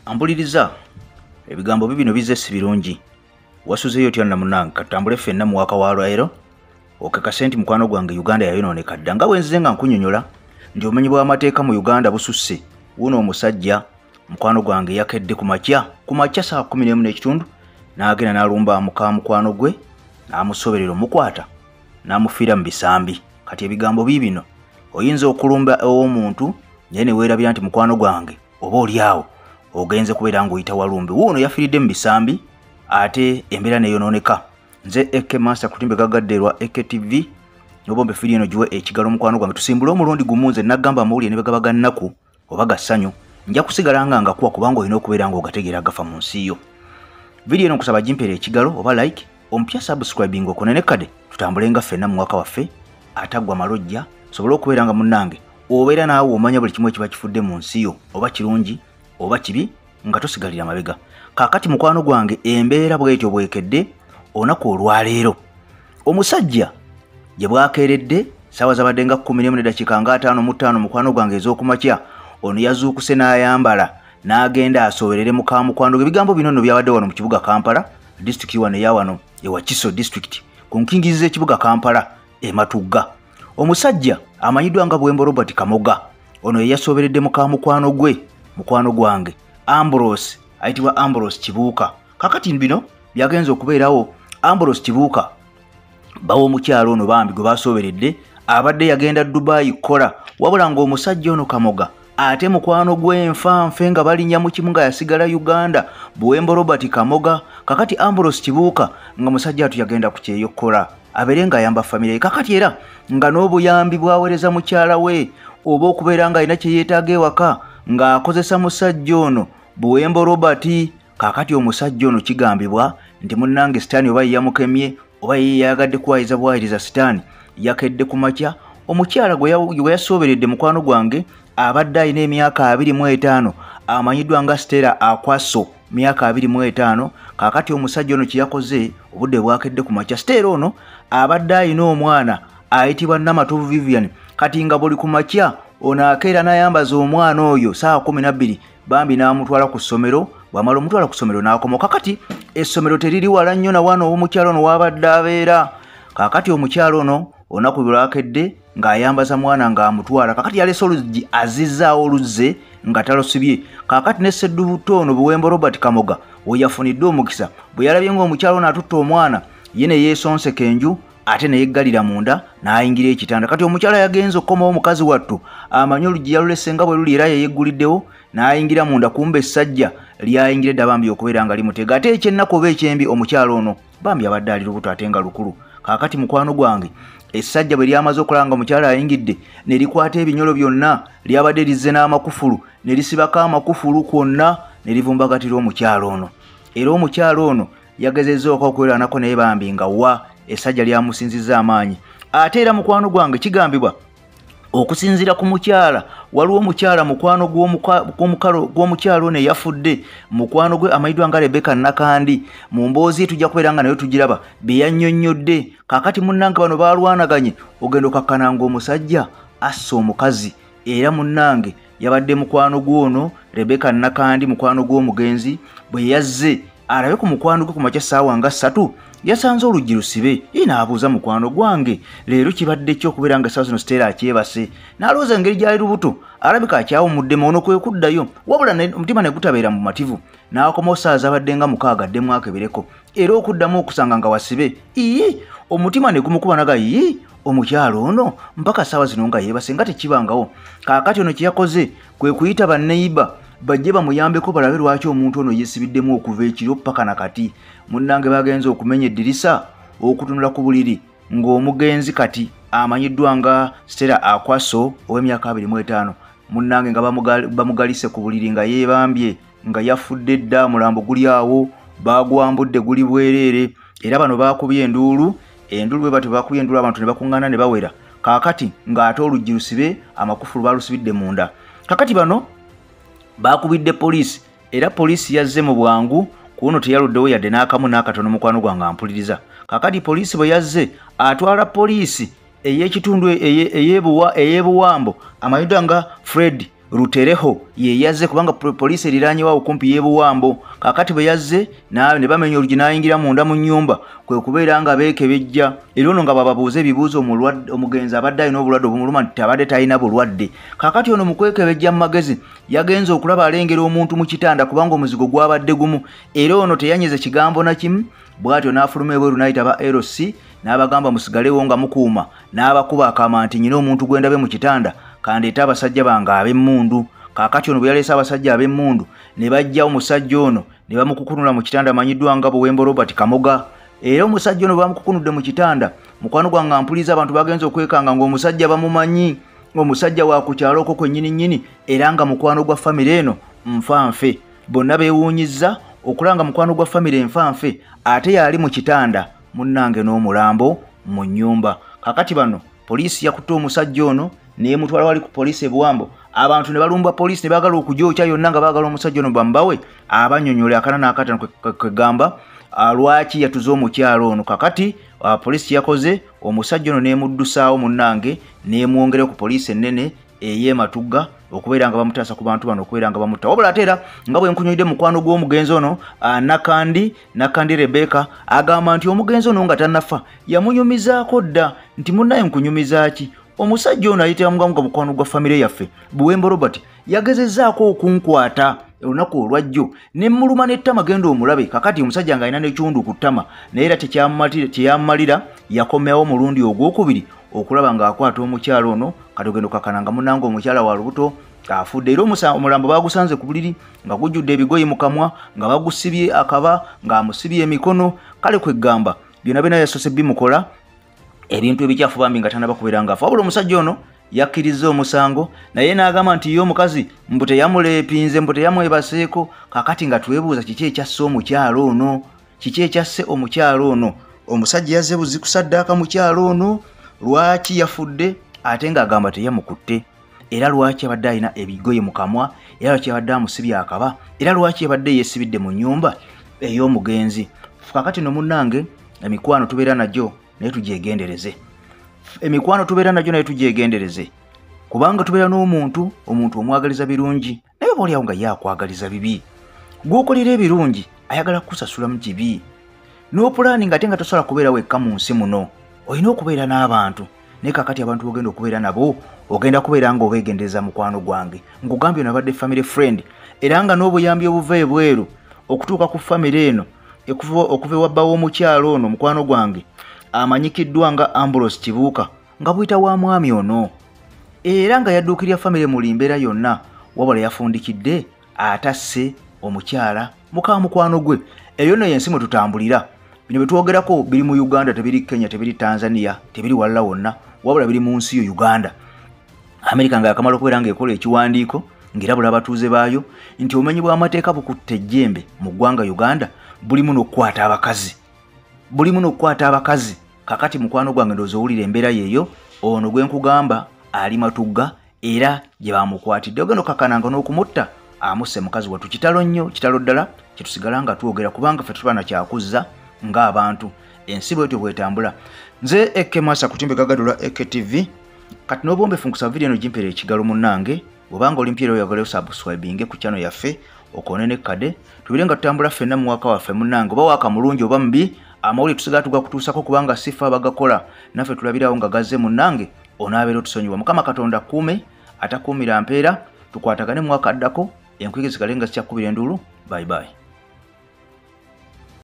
Ambuliriza ebigambo bibino bizze si birungi. Wasuzeyo otya na munange katambule ffenna mu waka wa lwaero okeka senti mukwano gwange Uganda yayonooneka dda nga bwenzize nga nkunyonyola ndi obumenyi bw'amateeka mu Uganda bususse. Wuno omusajja mukwano gwange yakedde ku makya saa 11:30 n'agenda n'alumba mukwano gwe n'amusoberera omukwata n'amufiira mu bisambi. Kati ebigambo bibino oyinza okulumba omuntu naye ne weerabira nti mukwano gwange oba oliawo ogenze kubeera ng'oyita walumbe. Wuno yafiiridde mu bisambi ate embeera neyonooneka. Nze Eke Master kutimbe gagadderwa Eke TV nobombe firi eno juwe ekigalo mukwano gwange tusimbule omulundi gumu nze nagamba amawulire ne begabaga nnaku oba gassanyu nja kusigala nga kuwa kubanga olina okubeera ng'ogategeera agafa mu nsi yo. Video eno nkusaba gimpere ekigalo oba like ompya subscribing okonene kade tutambule nga ffenna mu mwaka waffe ataggwa malojja sobole okubeera nga munnange obeera naawe omanya buli kimu ekiba kifudde mu nsi yo oba kirungi oba kibi nga tosigalira mabega. Kaakati mukwano gwange embeera bw'etyo bwekedde olunaku olwaleero omusajja gye bwakeeredde ssaawa zabadde nga 11:55 mukwano gwange ez'okumakya ono yazuukuse n'ayambala n'agenda asoberere mukwano gwe. Ebigambo bino nno byabadde wano mu kibuga Kampala disitulikiti wano eya wano ewa Kiso district ku nkingirizi z'ekibuga Kampala Matugga. Omusajja amanyiddwa nga Bwembo Robert Kamoga ono ye yasoberedde mukwano gwange Ambrose ayitibwa Ambrose Kibuuka. Kakati bino byagenze okubeerawo. Ambrose Kibuuka bawo omukyalo ono bambi gwe basoberedde abadde yagenda Dubai kola wabula ng'omusajja ono Kamoga ate mukwano gwenfanfe nga balinnya mu kimu nga yasigala Uganda Bwembo Robert Kamoga. Kakati Ambrose Kibuuka nga musajja atu yagenda ku kyeyokkola abeere ng'ayamba famire. Kakati era nga n'obuyambi bwaweereza mukyala we oba okubeera ng'alina kye yeetaaga ewaka ng'akozesa musajja ono Bwembo Robert. Kakati omusajja ono kigambibwa nti munnange sitaani oba yeyamukemye oba yeyagadde kuwayiza bwayiriza sitaani yakedde ku makya. Omukyala gwe yasoberedde mukwano gwange abadde alina emyaka 25 amanyiddwa nga Stella Akwaso myaka 25. Kakati omusajja ono kyeyakoze obudde bwakedde ku makya Stella ono abadde alina omwana ayitibwa Namatovu Vivian. Kati nga buli ku makya ono akeera n'ayambaza omwana oyo saa 12 bambi n'amutwala ku ssomero. Bwamala omutwala ku ssomero n'akomoka. Kakati essomero teriri wala nnyo na wano omukyalo ono wabadde abeera. Kakati omukyalo ono olunaku lwakedde ng'ayambaza mwana ng'amutwala. Kakati yaleese oluggi azizzaawo oluzze nga talusibye. Kakati ne Sseddubuto ono Bwembo Robert Kamoga we yafunidde omukisa bwe yalabye ng'omukyalo ono atutta omwana ye ne yeesonseka enju ate ne yeggalira munda n'ayingira ekitanda. Kati omukyala yagenze okukomawo omukazi wattu amanyi oluggi yalulese nga bwe luli era yeyegguliddewo n'ayingira munda kumba essajja lyayingiredde bambi okubeera nga limutega. Ate ekyennaku oba ekyembi omukyalo ono bambi abadde ali lubuto ate nga lukulu. Kaakati mukwano gwange essajja bwe lyamaze okulaba nga omukyala ayingidde ne likwata ebinyolo byonna lyabadde lizze n'amakufulu ne lisibako amakufulu kwonna ne livumbagatira omukyalo ono. Era omukyalo ono yagezezzaako okweranako naye bambi nga wa essajja lyamusinzizza amaanyi. Ate era mukwano gwange kigambibwa okusinziira ku mukyala waliwo omukyala mukwano gw'omukyalo ono eyafudde mukwano gwe amanyiddwa nga Rebecca Nakandi. Mu mboozi tujja kubeera nga nayo tugiraba bye yannyonnyodde. Kaakati munnange bano balwanaganye ogenda okakkana ng'omusajja assa omukazi era munnange yabadde mukwano gw'ono Rebecca Nakandi mukwano gw'omugenzi bwe yazze alabe ku mukwano gwe ku makya ssaawa nga 3 yasanze oluggi lusibe. N'abuuza mukwano gwange leero kibadde ki okubeera nga ssaawa zino Stella akyebase n'alowooza engeri gy'ali lubuto alabika akyawumuddemu ono kwe kuddayo wabula omutima ne gutabeera mu mativu n'akomawo ssaawa zabadde nga 6 addemu akebereko era okuddamu okusanga nga wasibe omutima ne gumukubanaga omukyalo ono mpaka ssaawa zino nga yeebase nga tekibangawo. Kaakati ono kye yakoze kwe kuyita banneiba bajje bamuyambeko balabe lwaki omuntu ono yeesibiddemu okuva ekiro paka nakati. Munnange bagenze okumenya eddirisa okutunula ku buliri ng'omugenzi kati amanyiddwa nga Stella Akwaso ow'emyaka 25 munnange nga bamugalise ku buliri nga yeebambye nga yafudde dda mulambo guli awo bagwambudde guli bwereere era bano baakubye enduulu bwe batyo baakubye enduulu abantu ne bakuŋŋaana ne bawera. Kaakati ng'ate oluggi lusibe amakufulu baalusibidde munda. Kakati bano bakubidde poliisi era poliisi yazze mu bwangu kuno teyaluddewo yadde n'akamu n'akatono mukwano gwange ampuliriza. Kakati poliisi bwe yazze atwala poliisi ey'ekitundu ey'ebuwambo amanyiddwa nga Fred Rutereho ye yazze kubanga police eriranye wa okumpi yebuwambo kakati bwe yazze ne bamenya oluginaayingira munda mu nnyumba kwe kubeera nga beekebejja era ono nga bababuuza ebibuuzo omugenzi abadde alina obulwadde obumuluma nti abadde talina bulwadde kakati ono mu kwekebejja mu magezi yagenze okulaba alengera omuntu mu kitanda kubanga omuzigo gwabadde gumu era ono teyanyize kigambo na kimu bw'atyo n'afuluma ebweru n'ayita LC n'abagamba musigalewo nga mukuuma n'abakuba akama nti nyina omuntu gwe ndabe mu kitanda kandeeta abasajja bange ab'emmundu kaakati ono bwe yaleese abasajja ab'emmundu ne bajja omusajja ono ne bamukukunula mu kitanda amanyiddwa nga Buwembo Robert Kamoga era omusajja ono bamukukunudde mu kitanda mukwano gwange ampuliza abantu bagenze okwekanga ng'omusajja bamumanyi omusajja wa ku kyalo okwo kwennyini era nga mukwano gwa famire eno nfanfe bonna beewuunyizza okulanga mukwano gwa famire enfanfe ate yali mu kitanda munnange n'omulambo mu nnyumba kakati bano poliisi yakutte omusajja ono n'emutwala wali ku poliisi ebuwambo abantu ne balumba poliisi ne baagala okugyokya yonna nga baagala omusajja ono bamubawe abanyonyole akana n'akatano kwegamba lwaki yatuze omukyalo ono kakati poliisi yakoze omusajja ono n'emuddusaawo munnange n'emwongere ku poliisi ennene ey'ematugga okubeera nga bamutaasa ku bantu bano okubeera nga bamutta wabula ate era nga bwe nkunyolidde mukwano gw'omugenzi ono nakandi Rebeka agamba nti omugenzi ono nga tannafa yamunyumizaako dda nti munnaye nkunyumiza ki omusajja ono ayitiramu nga mukwano gwa famire yaffe Buwembo Robert yagezezzaako okunkwata olunaku olwajjo ne muluma n'ettama genda omulabe kakati omusajja nga alina n'ekiwundu ku ttama naye era tekyamalira yakomyawo mulundi ogwokubiri okulaba ng'akwata omukyalo ono kati ogendo kakananga munnange omukyala wa lubuto afudde era omulambo bagusanze ku buliri nga gujjudde ebigoyi mu kamwa nga bagusibye akaba ng'amusibye emikono kale kwegamba byonna byonna yasoose bimukola ebintu ebikyafu bambi nga tanaba kubeera ngaafa wabula omusajja ono yakkiriza omusango naye n'agamba nti ye omukazi mbu teyamuleepinze mbu teyamwebaseeko kakati nga twebuuza kiki ekyasse omukyalo ono kiki ekyasse omukyalo ono omusajja yazze buzi kusaddaaka mukyalo ono lwaki yafudde ate ng'agamba teyamukutte era lwaki abadde alina ebigoye mu kamwa era lwaki abadde amusibye akaba era lwaki abadde yeesibidde mu nnyumba ey'omugenzi kakati no munnange emikwano tubeera najjo naye tugyegendereze emikwano tubeera najjo naye tugyegendereze kubanga tubeera n'omuntu omwagaliza birungi naye oba oliawo nga yakwagaliza bibi gw'okolera ebirungi ayagala kukusasulamu kibi n'opulaani nga ate nga tosobola kubeera wekka mu nsi muno olina okubeera n'abantu naye kakati abantu ogenda okubeera nabo ogenda kubeera nga obeegendereza mukwano gwange nkugambye nabadde family friend era nga n'obuyambi obuva ebweru okutuuka ku famire eno okuva ewabba w'omukyalo ono mukwano gwange amanyikiddwa nga Ambrose Kibuuka nga buyita wa mwami ono era nga yadduukirya famire mu limbeera yonna wabula yafundikidde atasse omukyala muka mukwano gwe eyo nno yensi mwe tutambulira bino betwogerako biri mu Uganda tebiri Kenya tebiri Tanzania tebiri walala wonna wabula biri mu nsi yo Uganda Amerika nga yakamala okubeera nga ekola ekiwandiiko ng'erabula abatuuze baayo nti obumenyi bw'amateeka bukutte ejjembe mu ggwanga Uganda bulimu n'okukwata abakazi kakati mukwano gwange ndowooza owulira embeera yeeyo ono gwe nkugamba ali matugga era gye bamukwatidde ogenda okakananga n'okumutta amusse mukazi wattu kitalo nnyo kitalo ddala kyetusigala nga twogera kubanga ffe tuba nakyakuzza ng'abantu ensi bwetyo bwetambula nze Eke Masa kutimbe gagadula Eke TV kati n'obwombefu nkusaba vidiyo eno gimpeera ekigalo munnange bw'obanga oli mpiira oyagala osubscribinge ku channel yaffe okoonene kade tubire nga tutambula ffenna mu waka waffe munnange oba waka mulungi oba mubi amawulire tusigala tugakutuusako kubanga sifa abagakola naffe tulabirawo nga gazze munnange onaabeera otusonyiwa mukama katonda kuume atakuumira mpeera tukwatagane mu waka addako enkuyege zikale nga zikyakubira enduulu bye bye